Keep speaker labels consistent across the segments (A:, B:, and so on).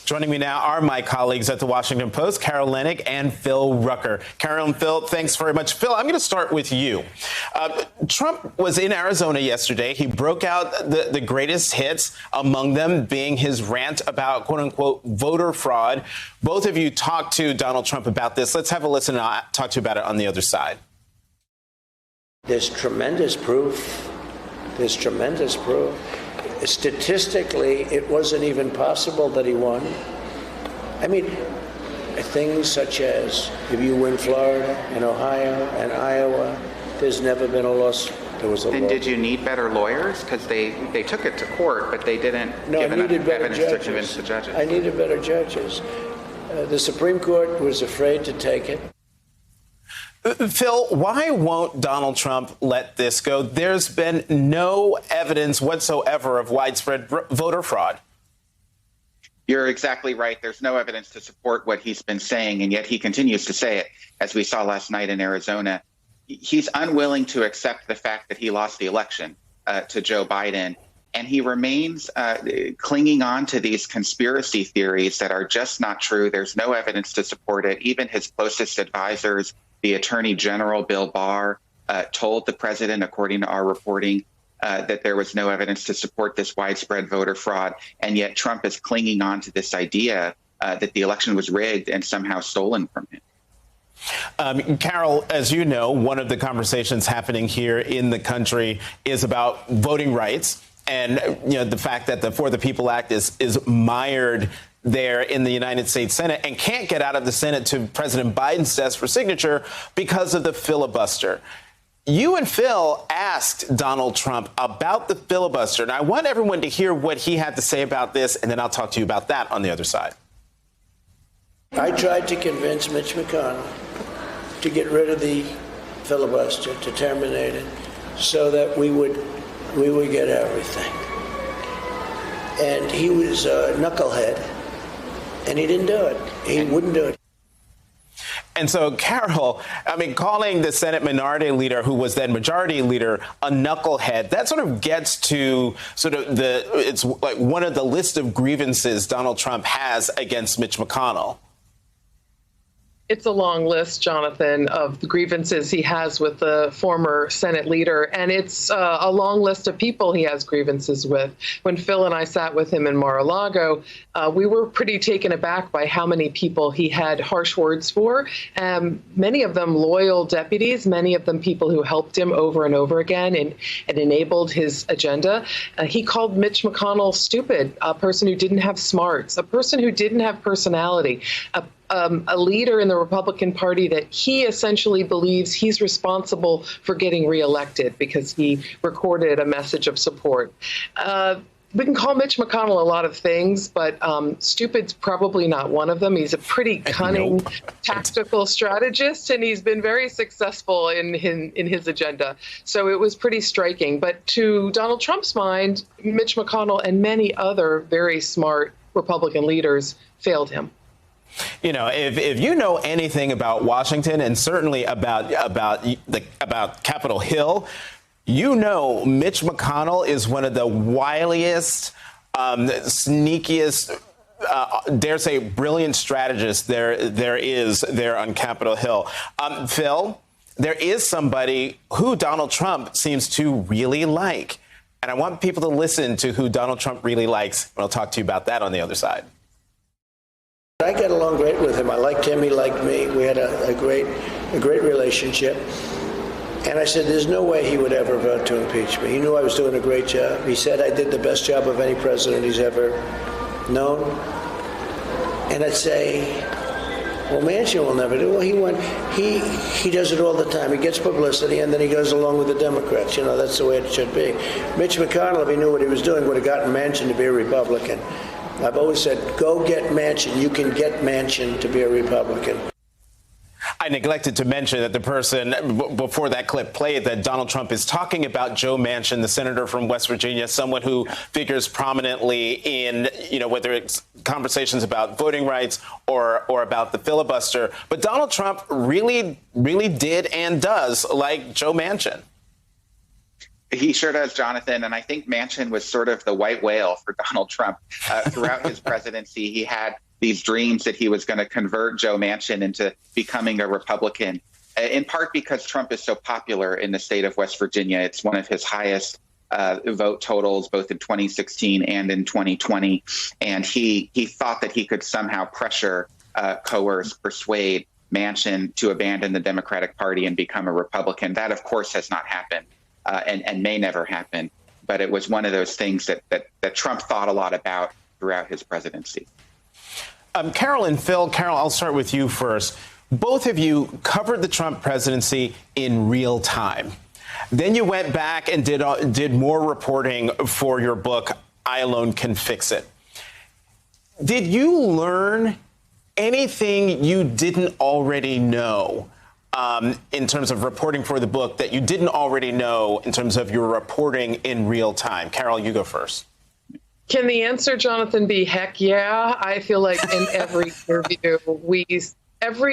A: Joining me now are my colleagues at the Washington Post, Carol Leonnig and Phil Rucker. Carol and Phil, thanks very much. Phil, I'm going to start with you. Trump was in Arizona yesterday. He broke out the greatest hits, among them being his rant about, quote unquote, voter fraud. Both of you talked to Donald Trump about this. Let's have a listen and I'll talk to you about it on the other side.
B: There's tremendous proof. Statistically, it wasn't even possible that he won. I mean, things such as if you win Florida and Ohio and Iowa, there's never been a loss. There was a
C: Then
B: loss.
C: did you need better lawyers? Because they took it to court, but they didn't give enough evidence to convince the judges.
B: I needed better judges. The Supreme Court was afraid to take it.
A: Phil, why won't Donald Trump let this go? There's been no evidence whatsoever of widespread voter fraud.
C: You're exactly right. There's no evidence to support what he's been saying, and yet he continues to say it, as we saw last night in Arizona. He's unwilling to accept the fact that he lost the election to Joe Biden, and he remains clinging on to these conspiracy theories that are just not true. There's no evidence to support it. Even his closest advisors, the Attorney General, Bill Barr, told the president, according to our reporting, that there was no evidence to support this widespread voter fraud. And yet Trump is clinging on to this idea that the election was rigged and somehow stolen from him.
A: Carol, as you know, one of the conversations happening here in the country is about voting rights and the fact that the For the People Act is mired there in the United States Senate and can't get out of the Senate to President Biden's desk for signature because of the filibuster. You and Phil asked Donald Trump about the filibuster, and I want everyone to hear what he had to say about this, and then I'll talk to you about that on the other side.
B: I tried to convince Mitch McConnell to get rid of the filibuster, to terminate it, so that we would get everything. And he was a knucklehead. And he didn't do it. He wouldn't do it.
A: And so, Carol, calling the Senate minority leader, who was then majority leader, a knucklehead, that sort of gets to it's like one of the list of grievances Donald Trump has against Mitch McConnell.
D: It's a long list, Jonathan, of the grievances he has with the former Senate leader. And it's a long list of people he has grievances with. When Phil and I sat with him in Mar-a-Lago, we were pretty taken aback by how many people he had harsh words for. Many of them loyal deputies, many of them people who helped him over and over again and enabled his agenda. He called Mitch McConnell stupid, a person who didn't have smarts, a person who didn't have personality, a leader in the Republican Party that he essentially believes he's responsible for getting reelected because he recorded a message of support. We can call Mitch McConnell a lot of things, but stupid's probably not one of them. He's a pretty cunning, tactical strategist, and he's been very successful in his agenda. So it was pretty striking. But to Donald Trump's mind, Mitch McConnell and many other very smart Republican leaders failed him.
A: If you know anything about Washington and certainly about Capitol Hill, Mitch McConnell is one of the wiliest, sneakiest, dare say, brilliant strategists there is there on Capitol Hill. Phil, there is somebody who Donald Trump seems to really like, and I want people to listen to who Donald Trump really likes. And I'll talk to you about that on the other side.
B: I got along great with him. I liked him. He liked me. We had a great relationship. And I said, there's no way he would ever vote to impeach me. He knew I was doing a great job. He said I did the best job of any president he's ever known. And I'd say, well, Manchin will never do it. Well, he does it all the time. He gets publicity, and then he goes along with the Democrats. That's the way it should be. Mitch McConnell, if he knew what he was doing, would have gotten Manchin to be a Republican. I've always said, go get Manchin. You can get Manchin to be a Republican.
A: I neglected to mention that the person before that clip played that Donald Trump is talking about Joe Manchin, the senator from West Virginia, someone who figures prominently in, whether it's conversations about voting rights or about the filibuster. But Donald Trump really did and does like Joe Manchin.
C: He sure does, Jonathan. And I think Manchin was sort of the white whale for Donald Trump. Throughout his presidency, he had these dreams that he was going to convert Joe Manchin into becoming a Republican, in part because Trump is so popular in the state of West Virginia. It's one of his highest vote totals, both in 2016 and in 2020. And he thought that he could somehow pressure, coerce, persuade Manchin to abandon the Democratic Party and become a Republican. That, of course, has not happened and may never happen. But it was one of those things that Trump thought a lot about throughout his presidency.
A: Carol and Phil, Carol, I'll start with you first. Both of you covered the Trump presidency in real time. Then you went back and did more reporting for your book, I Alone Can Fix It. Did you learn anything you didn't already know in terms of reporting for the book that you didn't already know in terms of your reporting in real time? Carol, you go first.
D: Can the answer, Jonathan, be heck yeah? I feel like in every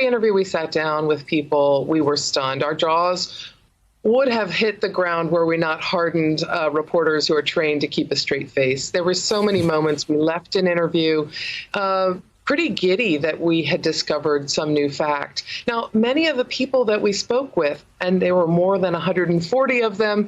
D: interview we sat down with people, we were stunned. Our jaws would have hit the ground were we not hardened reporters who are trained to keep a straight face. There were so many moments we left an interview pretty giddy that we had discovered some new fact. Now, many of the people that we spoke with, and there were more than 140 of them,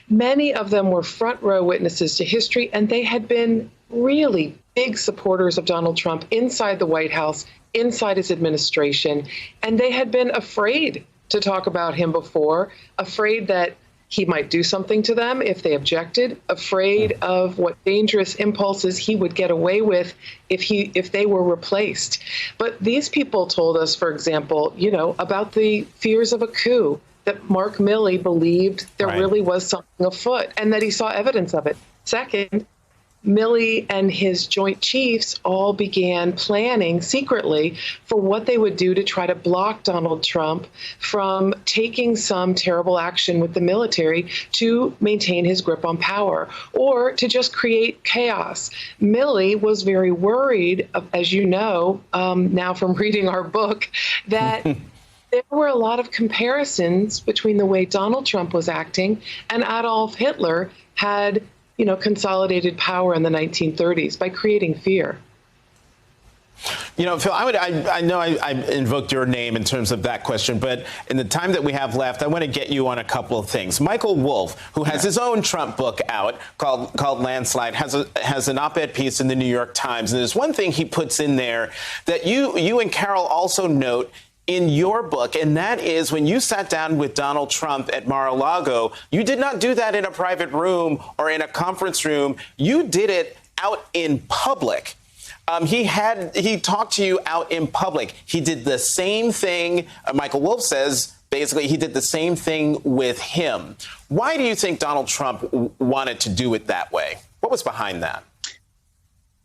D: many of them were front row witnesses to history, and they had been really big supporters of Donald Trump inside the White House, inside his administration, and they had been afraid to talk about him before, afraid that he might do something to them if they objected, afraid of what dangerous impulses he would get away with if they were replaced. But these people told us, for example, about the fears of a coup, that Mark Milley believed there really was something afoot and that he saw evidence of it. Second, Milley and his Joint Chiefs all began planning secretly for what they would do to try to block Donald Trump from taking some terrible action with the military to maintain his grip on power or to just create chaos. Milley was very worried, as you know, now from reading our book, that there were a lot of comparisons between the way Donald Trump was acting and Adolf Hitler had consolidated power in the 1930s by creating fear.
A: Phil, I know I invoked your name in terms of that question, but in the time that we have left, I want to get you on a couple of things. Michael Wolff, who has his own Trump book out called Landslide, has an op-ed piece in the New York Times. And there's one thing he puts in there that you and Carol also note in your book, and that is when you sat down with Donald Trump at Mar-a-Lago, you did not do that in a private room or in a conference room. You did it out in public. He talked to you out in public. He did the same thing. Michael Wolff says, basically, he did the same thing with him. Why do you think Donald Trump wanted to do it that way? What was behind that?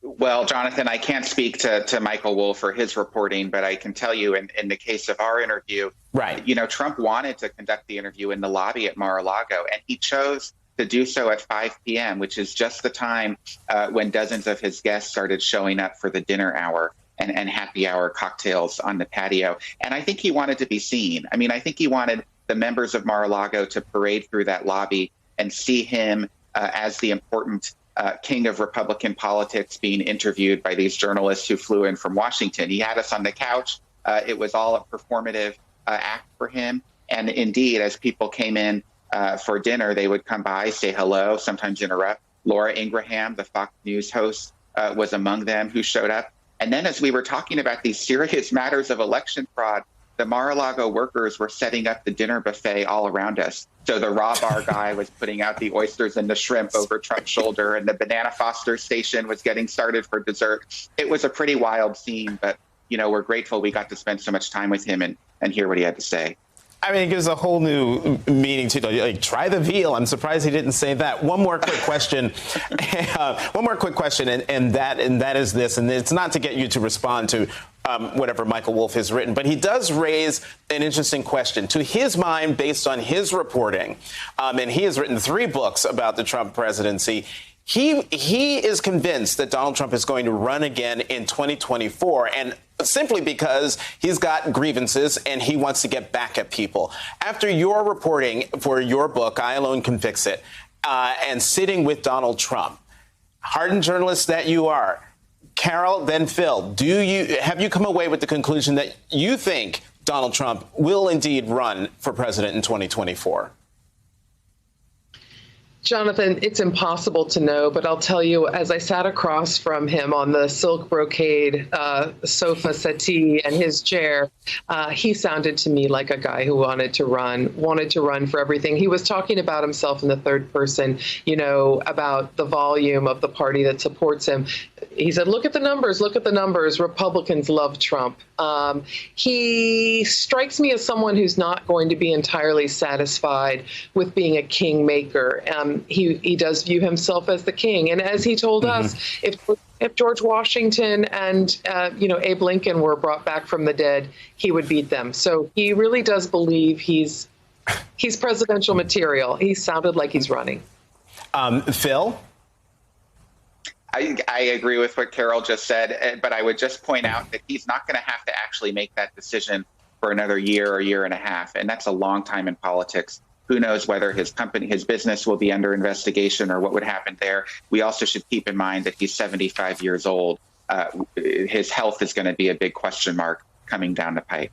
C: Well, Jonathan, I can't speak to Michael Wolff or his reporting, but I can tell you in the case of our interview, Trump wanted to conduct the interview in the lobby at Mar-a-Lago, and he chose to do so at 5 p.m., which is just the time when dozens of his guests started showing up for the dinner hour and happy hour cocktails on the patio. And I think he wanted to be seen. I mean, I think he wanted the members of Mar-a-Lago to parade through that lobby and see him as the important king of Republican politics being interviewed by these journalists who flew in from Washington. He had us on the couch. It was all a performative act for him. And indeed, as people came in for dinner, they would come by, say hello, sometimes interrupt. Laura Ingraham, the Fox News host, was among them who showed up. And then as we were talking about these serious matters of election fraud, the Mar-a-Lago workers were setting up the dinner buffet all around us. So the raw bar guy was putting out the oysters and the shrimp over Trump's shoulder, and the Banana Foster station was getting started for dessert. It was a pretty wild scene, but, we're grateful we got to spend so much time with him and hear what he had to say.
A: I mean, it gives a whole new meaning to like try the veal. I'm surprised he didn't say that. One more quick question. And that is this, and it's not to get you to respond to whatever Michael Wolff has written, but he does raise an interesting question. To his mind, based on his reporting, and he has written 3 books about the Trump presidency, he is convinced that Donald Trump is going to run again in 2024. And simply because he's got grievances and he wants to get back at people. After your reporting for your book, I Alone Can Fix It, and sitting with Donald Trump, hardened journalist that you are, Carol, then Phil, have you come away with the conclusion that you think Donald Trump will indeed run for president in 2024?
D: Jonathan, it's impossible to know, but I'll tell you, as I sat across from him on the silk brocade sofa settee and his chair, he sounded to me like a guy who wanted to run for everything. He was talking about himself in the third person, about the volume of the party that supports him. He said, look at the numbers, Republicans love Trump. He strikes me as someone who's not going to be entirely satisfied with being a kingmaker. He does view himself as the king. And as he told us, if George Washington and, Abe Lincoln were brought back from the dead, he would beat them. So he really does believe he's presidential material. He sounded like he's running.
A: Phil?
C: I agree with what Carol just said, but I would just point out that he's not going to have to actually make that decision for another year or year and a half. And that's a long time in politics. Who knows whether his business will be under investigation or what would happen there. We also should keep in mind that he's 75 years old. His health is going to be a big question mark coming down the pipe.